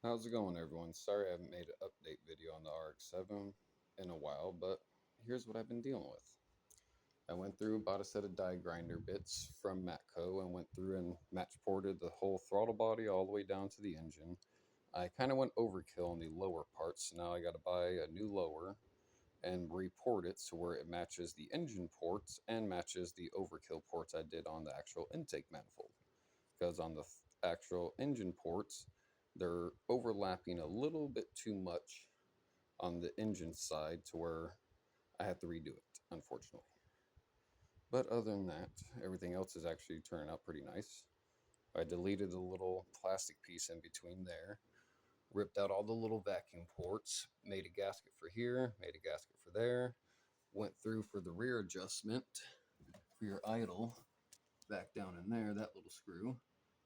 How's it going, everyone? Sorry I haven't made an update video on the RX7 in a while, but here's what I've been dealing with. I went through, bought a set of die grinder bits from Matco, and went through and match ported the whole throttle body all the way down to the engine. I kind of went overkill on the lower parts, so now I got to buy a new lower and report it to where it matches the engine ports and matches the overkill ports I did on the actual intake manifold. Because on the actual engine ports, they're overlapping a little bit too much on the engine side to where I have to redo it, unfortunately. But other than that, everything else is actually turning out pretty nice. I deleted the little plastic piece in between there, ripped out all the little vacuum ports, made a gasket for here, made a gasket for there, went through for the rear adjustment for your idle, back down in there, that little screw.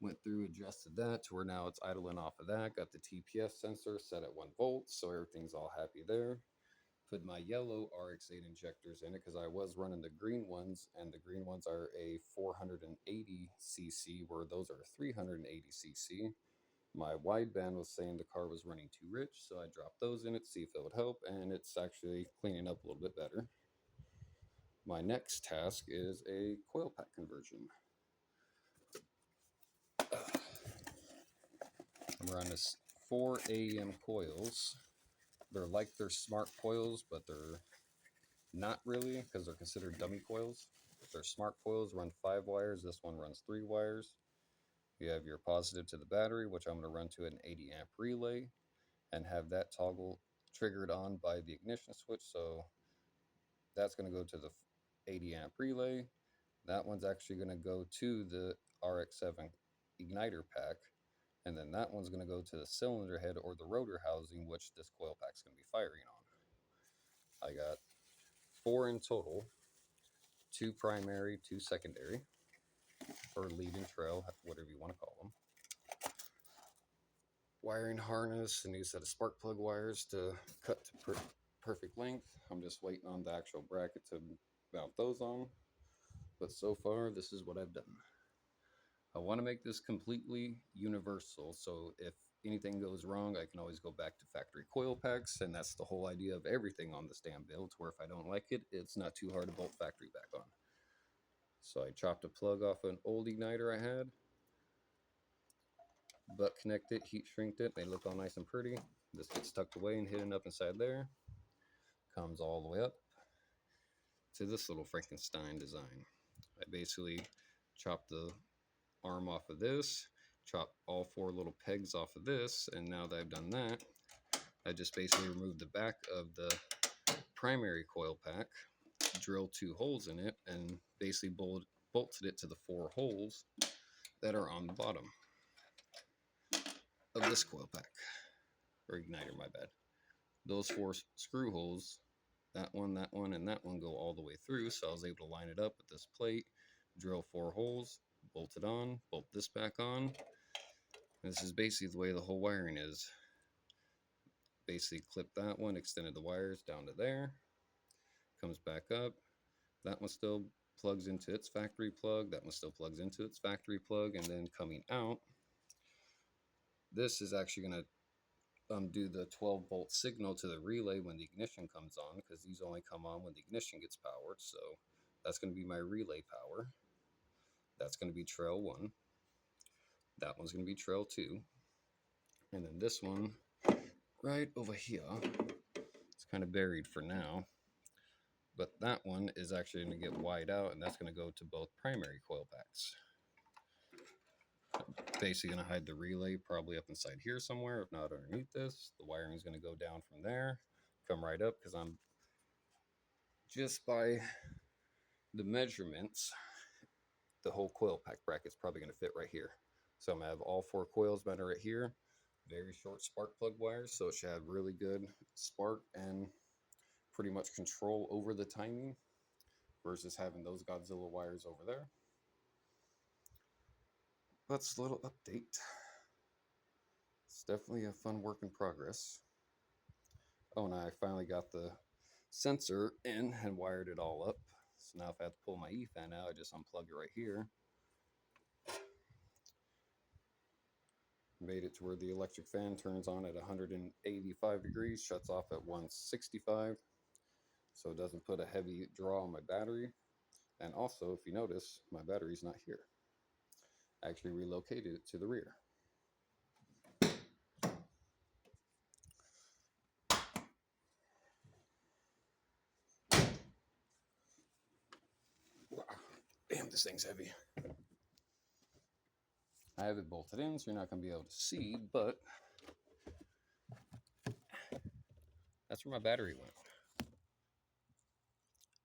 Went through, adjusted that to where now it's idling off of that. Got the TPS sensor set at 1 volt, so everything's all happy there. Put my yellow RX8 injectors in it because I was running the green ones, and the green ones are a 480cc, where those are 380cc. My wideband was saying the car was running too rich, so I dropped those in it to see if it would help, and it's actually cleaning up a little bit better. My next task is a coil pack conversion. I'm running 4 AEM coils. They're like they're smart coils, but they're not really because they're considered dummy coils. They're smart coils, run 5 wires. This one runs 3 wires. You have your positive to the battery, which I'm going to run to an 80 amp relay and have that toggle triggered on by the ignition switch. So that's going to go to the 80 amp relay. That one's actually going to go to the RX7 igniter pack. And then that one's going to go to the cylinder head or the rotor housing, which this coil pack's going to be firing on. I got 4 in total, 2 primary, 2 secondary, or lead and trail, whatever you want to call them. Wiring harness, a new set of spark plug wires to cut to perfect length. I'm just waiting on the actual bracket to mount those on. But so far, this is what I've done. I want to make this completely universal, so if anything goes wrong, I can always go back to factory coil packs, and that's the whole idea of everything on this damn build, to where if I don't like it, it's not too hard to bolt factory back on. So I chopped a plug off an old igniter I had, butt connected, heat shrinked it, they look all nice and pretty. This gets tucked away and hidden up inside there. Comes all the way up to this little Frankenstein design. I basically chopped the arm off of this, chop all 4 little pegs off of this, and now that I've done that, I just basically removed the back of the primary coil pack, drilled 2 holes in it, and basically bolted it to the 4 holes that are on the bottom of this coil pack, or igniter, my bad. Those 4 screw holes, that one, and that one, go all the way through, so I was able to line it up with this plate, drill 4 holes, bolt it on, bolt this back on. This is basically the way the whole wiring is. Basically clipped that one, extended the wires down to there, comes back up. That one still plugs into its factory plug, that one still plugs into its factory plug, and then coming out, this is actually going to do the 12 volt signal to the relay when the ignition comes on, because these only come on when the ignition gets powered. So that's going to be my relay power. That's going to be trail 1. That one's going to be trail 2. And then this one right over here, it's kind of buried for now, but that one is actually going to get wide out, and that's going to go to both primary coil packs. Basically going to hide the relay probably up inside here somewhere, if not underneath this. The wiring is going to go down from there, come right up, because I'm just by the measurements, the whole coil pack bracket's probably going to fit right here. So I'm going to have all 4 coils mounted right here. Very short spark plug wires, so it should have really good spark and pretty much control over the timing versus having those Godzilla wires over there. That's a little update. It's definitely a fun work in progress. Oh, and I finally got the sensor in and wired it all up. So now if I have to pull my E-fan out, I just unplug it right here. Made it to where the electric fan turns on at 185 degrees, shuts off at 165, so it doesn't put a heavy draw on my battery. And also, if you notice, my battery's not here. I actually relocated it to the rear. Wow. Damn, this thing's heavy. I have it bolted in, so you're not going to be able to see, but that's where my battery went.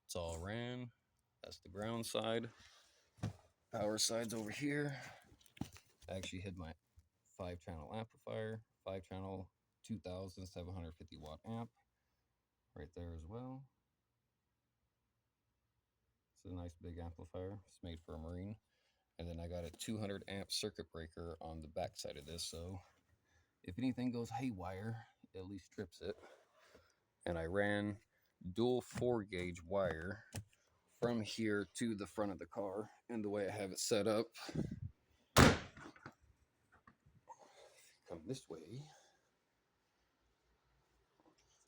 It's all ran. That's the ground side. Power side's over here. I actually hid my 5-channel amplifier, 5-channel 2,750 watt amp right there as well. It's a nice big amplifier. It's made for a Marine. And then I got a 200 amp circuit breaker on the back side of this, so if anything goes haywire, it at least trips it. And I ran dual 4-gauge wire from here to the front of the car. And the way I have it set up, come this way.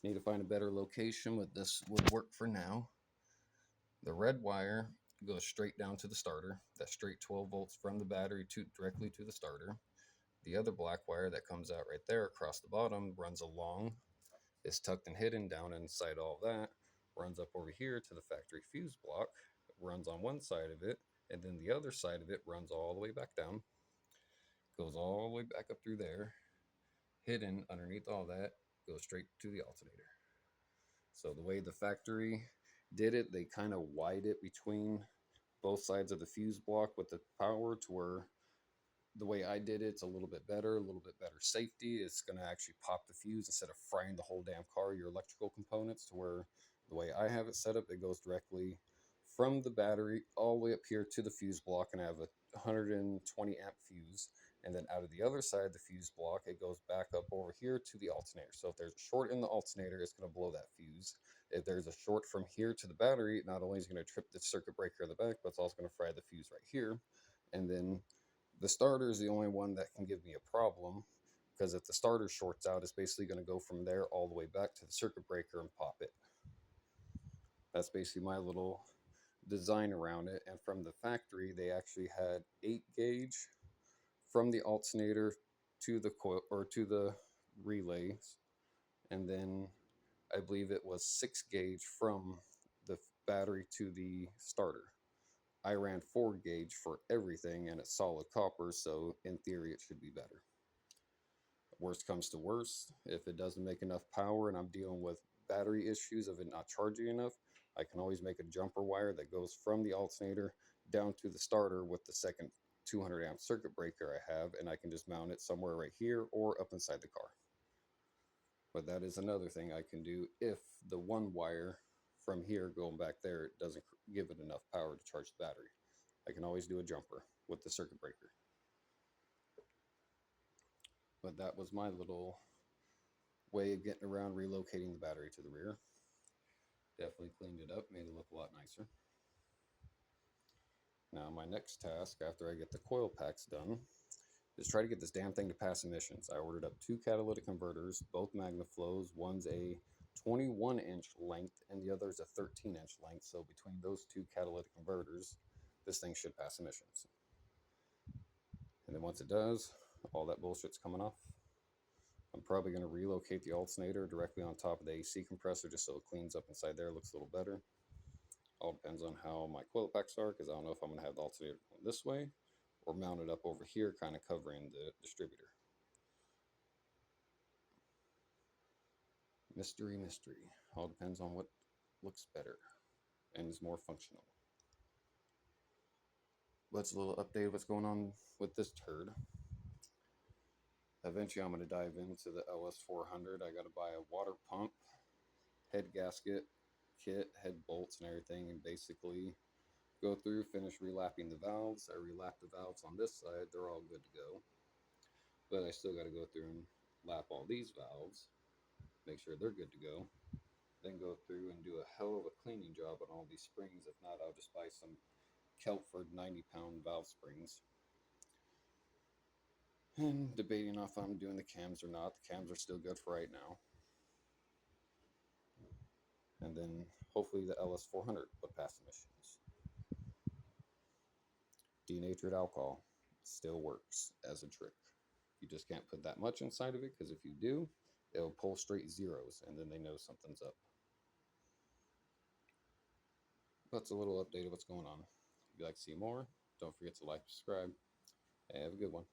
Need to find a better location, but this would work for now. The red wire goes straight down to the starter. That's straight 12 volts from the battery directly to the starter. The other black wire that comes out right there across the bottom runs along, is tucked and hidden down inside all that, runs up over here to the factory fuse block, runs on one side of it, and then the other side of it runs all the way back down, goes all the way back up through there, hidden underneath all that, goes straight to the alternator. So the way the factory did it, they kind of wide it between both sides of the fuse block with the power to where the way I did it, it's a little bit better safety. It's going to actually pop the fuse instead of frying the whole damn car, your electrical components, to where the way I have it set up, it goes directly from the battery all the way up here to the fuse block, and I have a 120 amp fuse. And then out of the other side of the fuse block, it goes back up over here to the alternator. So if there's a short in the alternator, it's going to blow that fuse. If there's a short from here to the battery, not only is it going to trip the circuit breaker in the back, but it's also going to fry the fuse right here. And then the starter is the only one that can give me a problem, because if the starter shorts out, it's basically going to go from there all the way back to the circuit breaker and pop it. That's basically my little design around it. And from the factory, they actually had 8-gauge from the alternator to the coil or to the relays, and then I believe it was 6-gauge from the battery to the starter. I ran 4-gauge for everything, and it's solid copper, so in theory it should be better. Worst comes to worst, if it doesn't make enough power and I'm dealing with battery issues of it not charging enough, I can always make a jumper wire that goes from the alternator down to the starter with the second 200 amp circuit breaker I have, and I can just mount it somewhere right here or up inside the car. But that is another thing I can do if the one wire from here going back there, it doesn't give it enough power to charge the battery. I can always do a jumper with the circuit breaker. But that was my little way of getting around relocating the battery to the rear. Definitely cleaned it up, made it look a lot nicer. Now my next task after I get the coil packs done is try to get this damn thing to pass emissions. I ordered up 2 catalytic converters, both MagnaFlows. One's a 21-inch length and the other's a 13-inch length. So between those 2 catalytic converters, this thing should pass emissions. And then once it does, all that bullshit's coming off. I'm probably going to relocate the alternator directly on top of the AC compressor just so it cleans up inside there, looks a little better. All depends on how my coil packs are, because I don't know if I'm going to have the alternator going this way or mounted up over here, kind of covering the distributor. Mystery. All depends on what looks better and is more functional. Let's a little update of what's going on with this turd. Eventually I'm going to dive into the LS400. I got to buy a water pump, head gasket, kit, head bolts and everything, and basically go through, finish relapping the valves. I relap the valves on this side, they're all good to go. But I still got to go through and lap all these valves, make sure they're good to go. Then go through and do a hell of a cleaning job on all these springs. If not, I'll just buy some Keltford 90-pound valve springs. and debating if I'm doing the cams or not. The cams are still good for right now. And then hopefully the LS400 will pass emissions. Denatured alcohol still works as a trick. You just can't put that much inside of it, because if you do, it'll pull straight zeros, and then they know something's up. That's a little update of what's going on. If you'd like to see more, don't forget to like, subscribe, and have a good one.